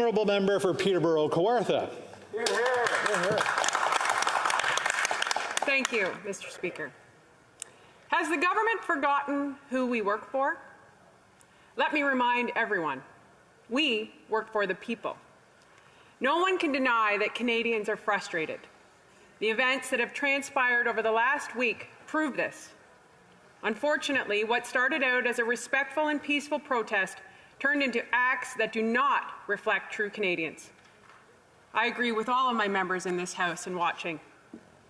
honourable member for Peterborough-Kawartha. Thank you, Mr. Speaker. Has the government forgotten who we work for? Let me remind everyone, we work for the people. No one can deny that Canadians are frustrated. The events that have transpired over the last week prove this. Unfortunately, what started out as a respectful and peaceful protest turned into acts that do not reflect true Canadians. I agree with all of my members in this House and watching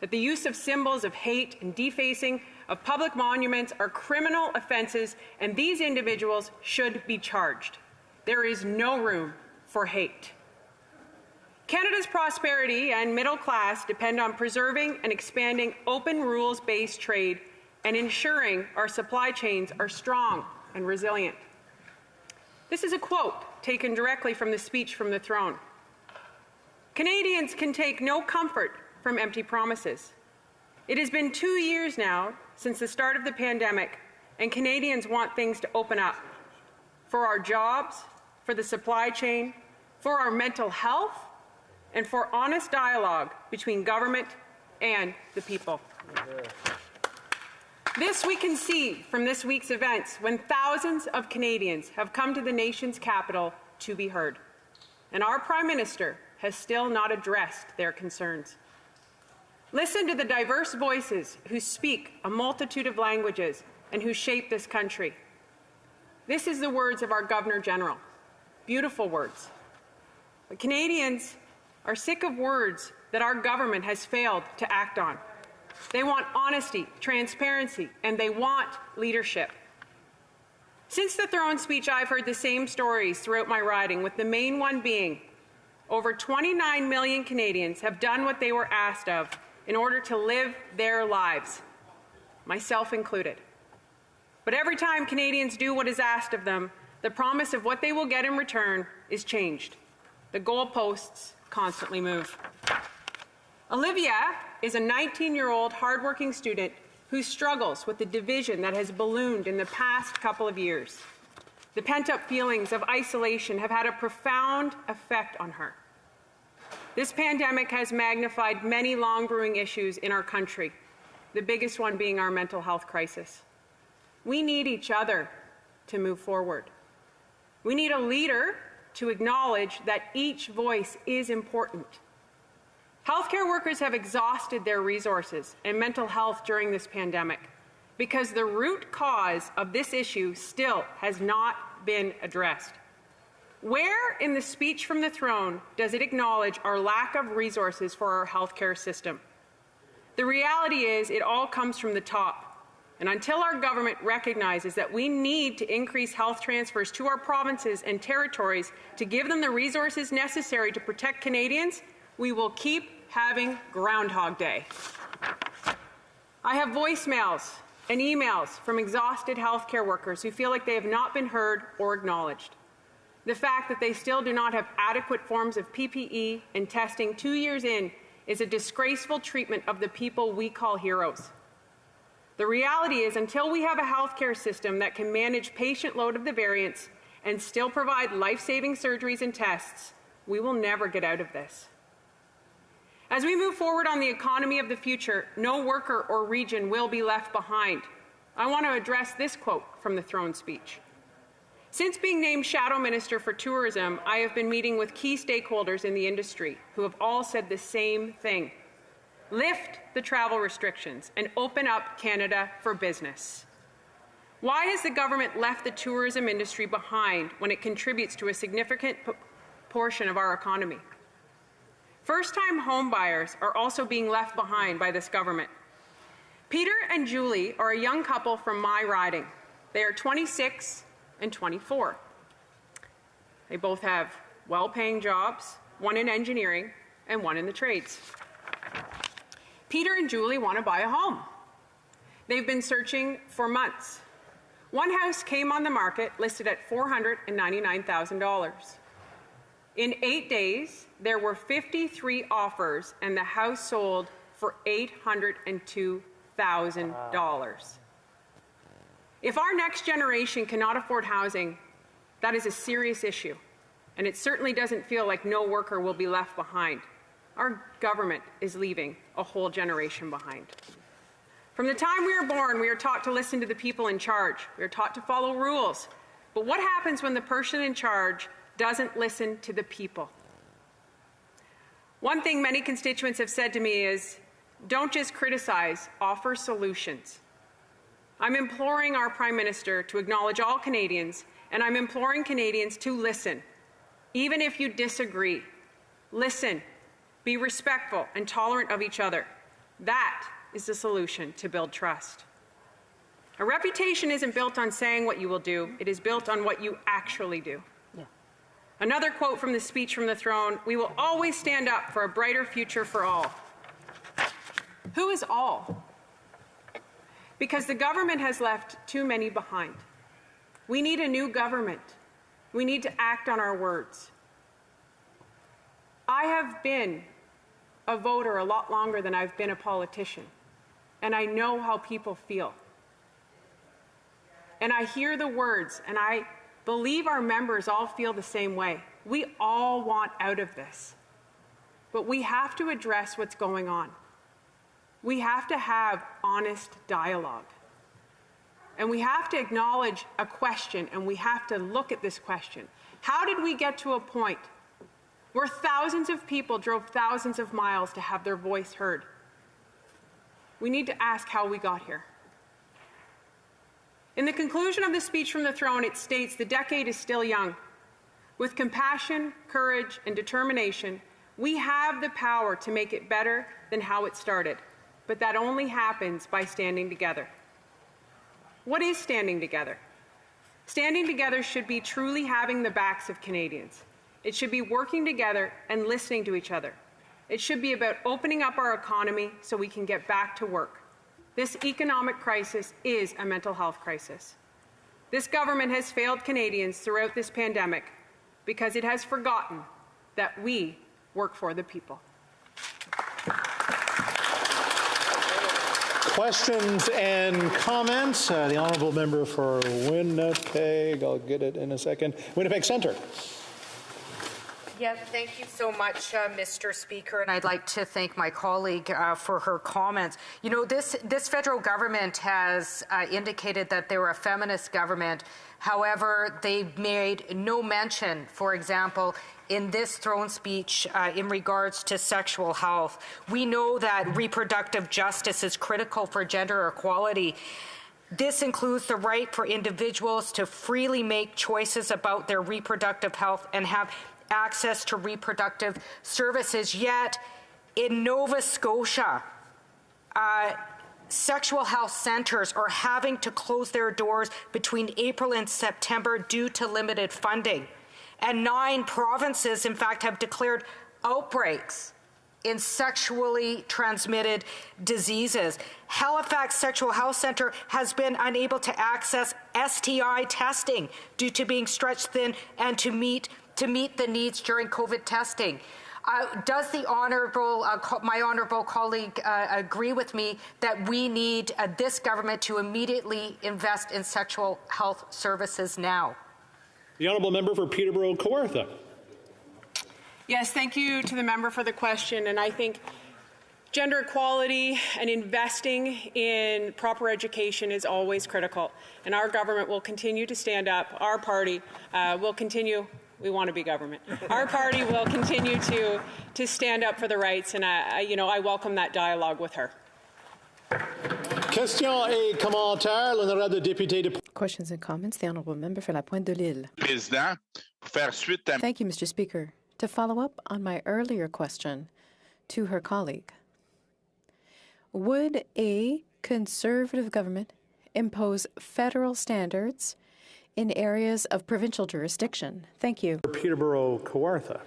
that the use of symbols of hate and defacing of public monuments are criminal offences, and these individuals should be charged. There is no room for hate. Canada's prosperity and middle class depend on preserving and expanding open rules-based trade and ensuring our supply chains are strong and resilient. This is a quote taken directly from the speech from the throne. Canadians can take no comfort from empty promises. It has been 2 years now since the start of the pandemic, and Canadians want things to open up for our jobs, for the supply chain, for our mental health, and for honest dialogue between government and the people. This we can see from this week's events when thousands of Canadians have come to the nation's capital to be heard, and our Prime Minister has still not addressed their concerns. Listen to the diverse voices who speak a multitude of languages and who shape this country. This is the words of our Governor-General. Beautiful words. But Canadians are sick of words that our government has failed to act on. They want honesty, transparency, and they want leadership. Since the throne speech, I've heard the same stories throughout my riding, with the main one being over 29 million Canadians have done what they were asked of in order to live their lives, myself included. But every time Canadians do what is asked of them, the promise of what they will get in return is changed. The goalposts constantly move. Olivia is a 19-year-old hardworking student who struggles with the division that has ballooned in the past couple of years. The pent-up feelings of isolation have had a profound effect on her. This pandemic has magnified many long-brewing issues in our country, the biggest one being our mental health crisis. We need each other to move forward. We need a leader to acknowledge that each voice is important. Healthcare workers have exhausted their resources and mental health during this pandemic because the root cause of this issue still has not been addressed. Where in the speech from the throne does it acknowledge our lack of resources for our healthcare system? The reality is it all comes from the top. And until our government recognizes that we need to increase health transfers to our provinces and territories to give them the resources necessary to protect Canadians, we will keep having Groundhog Day. I have voicemails and emails from exhausted healthcare workers who feel like they have not been heard or acknowledged. The fact that they still do not have adequate forms of PPE and testing 2 years in is a disgraceful treatment of the people we call heroes. The reality is, until we have a healthcare system that can manage patient load of the variants and still provide life-saving surgeries and tests, we will never get out of this. As we move forward on the economy of the future, no worker or region will be left behind. I want to address this quote from the throne speech. Since being named Shadow Minister for Tourism, I have been meeting with key stakeholders in the industry who have all said the same thing. Lift the travel restrictions and open up Canada for business. Why has the government left the tourism industry behind when it contributes to a significant portion of our economy? First-time home buyers are also being left behind by this government. Peter and Julie are a young couple from my riding. They are 26 and 24. They both have well-paying jobs, one in engineering and one in the trades. Peter and Julie want to buy a home. They've been searching for months. One house came on the market listed at $499,000. In 8 days, there were 53 offers and the house sold for $802,000. If our next generation cannot afford housing, that is a serious issue. and it certainly doesn't feel like no worker will be left behind. Our government is leaving a whole generation behind. From the time we are born, we are taught to listen to the people in charge. We are taught to follow rules. But what happens when the person in charge doesn't listen to the people? One thing many constituents have said to me is, don't just criticize, offer solutions. I'm imploring our Prime Minister to acknowledge all Canadians, and I'm imploring Canadians to listen. Even if you disagree, listen, be respectful and tolerant of each other. That is the solution to build trust. A reputation isn't built on saying what you will do, it is built on what you actually do. Yeah. Another quote from the speech from the throne, we will always stand up for a brighter future for all. Who is all? Because the government has left too many behind. We need a new government. We need to act on our words. I have been a voter a lot longer than I've been a politician, and I know how people feel. And I hear the words, and I believe our members all feel the same way. We all want out of this. But we have to address what's going on. We have to have honest dialogue. And we have to acknowledge a question, and we have to look at this question. How did we get to a point where thousands of people drove thousands of miles to have their voice heard? We need to ask how we got here. In the conclusion of the speech from the throne, it states the decade is still young. With compassion, courage, and determination, we have the power to make it better than how it started. But that only happens by standing together. What is standing together? Standing together should be truly having the backs of Canadians. It should be working together and listening to each other. It should be about opening up our economy so we can get back to work. This economic crisis is a mental health crisis. This government has failed Canadians throughout this pandemic because it has forgotten that we work for the people. Questions and comments? The honourable member for Winnipeg, I'll get it in a second. Winnipeg Centre. Yes, thank you so much, Mr. Speaker, and I'd like to thank my colleague for her comments. You know, this federal government has indicated that they're a feminist government. However, they've made no mention, for example, in this throne speech in regards to sexual health. We know that reproductive justice is critical for gender equality. This includes the right for individuals to freely make choices about their reproductive health and have access to reproductive services. Yet, in Nova Scotia, sexual health centres are having to close their doors between April and September due to limited funding. And 9 provinces, in fact, have declared outbreaks in sexually transmitted diseases. Halifax Sexual Health Centre has been unable to access STI testing due to being stretched thin and to meet the needs during COVID testing. Does the honourable, my honourable colleague agree with me that we need this government to immediately invest in sexual health services now? The honourable member for Peterborough-Kawartha. Yes, thank you to the member for the question. And I think gender equality and investing in proper education is always critical. And our government will continue to stand up. Our party will continue. We want to be government. Our party will continue to stand up for the rights, and I welcome that dialogue with her. Questions et commentaires, l'honorable député de... Questions and comments. The honourable member for La Pointe de l'Île. Président, pour faire suite à... Thank you, Mr. Speaker. To follow up on my earlier question to her colleague, would a Conservative government impose federal standards in areas of provincial jurisdiction? Thank you. Peterborough-Kawartha.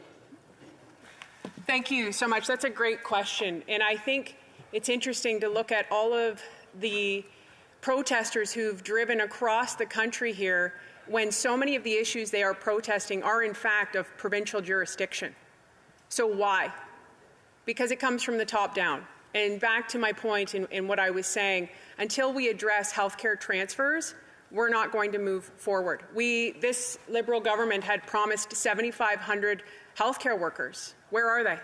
Thank you so much. That's a great question. And I think it's interesting to look at all of the protesters who've driven across the country here when so many of the issues they are protesting are in fact of provincial jurisdiction. So why? Because it comes from the top down. And back to my point in what I was saying, until we address healthcare transfers, we're not going to move forward. This Liberal government had promised 7,500 healthcare workers. Where are they?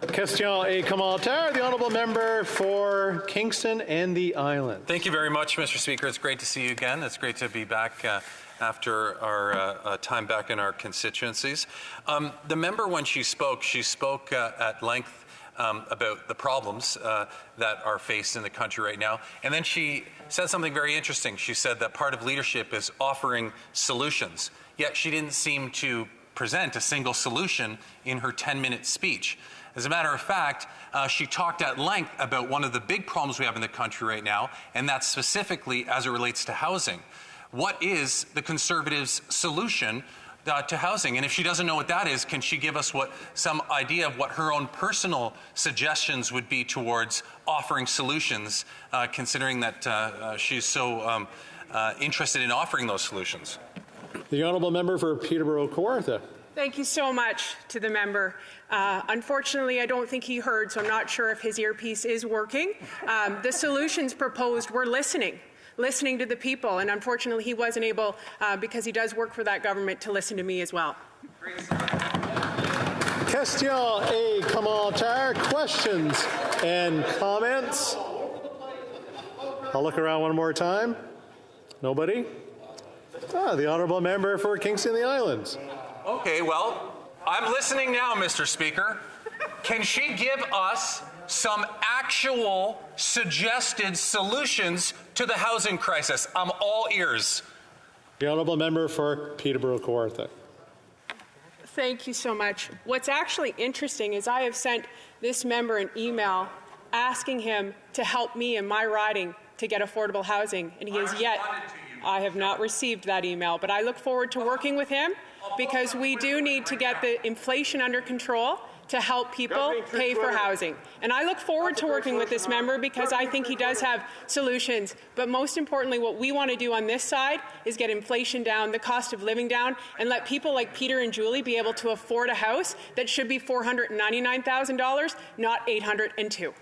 Question et commentaire. The honourable member for Kingston and the Islands. Thank you very much, Mr. Speaker. It's great to see you again. It's great to be back after our time back in our constituencies. The member, when she spoke at length about the problems that are faced in the country right now. And then she said something very interesting. She said that part of leadership is offering solutions. Yet she didn't seem to present a single solution in her 10-minute speech. As a matter of fact, she talked at length about one of the big problems we have in the country right now, and that's specifically as it relates to housing. What is the Conservatives' solution to housing? And if she doesn't know what that is, can she give us some idea of what her own personal suggestions would be towards offering solutions, considering that she's so interested in offering those solutions? The honourable member for Peterborough-Kawartha. Thank you so much to the member. Unfortunately, I don't think he heard, so I'm not sure if his earpiece is working. The solutions proposed, we're listening to the people, and unfortunately he wasn't able, because he does work for that government, to listen to me as well. Question et commentaire. Questions and comments? I'll look around one more time. Nobody? The honourable member for Kingston and the Islands. Okay, well, I'm listening now, Mr. Speaker. Can she give us some actual suggested solutions to the housing crisis? I'm all ears. The honourable member for Peterborough-Kawartha. Thank you so much. What's actually interesting is I have sent this member an email asking him to help me in my riding to get affordable housing, and he has yet. I have not received that email, but I look forward to working with him because we do need to get the inflation under control to help people pay for housing. And I look forward to working with this member because I think he does have solutions. But most importantly, what we want to do on this side is get inflation down, the cost of living down, and let people like Peter and Julie be able to afford a house that should be $499,000, not $802,000.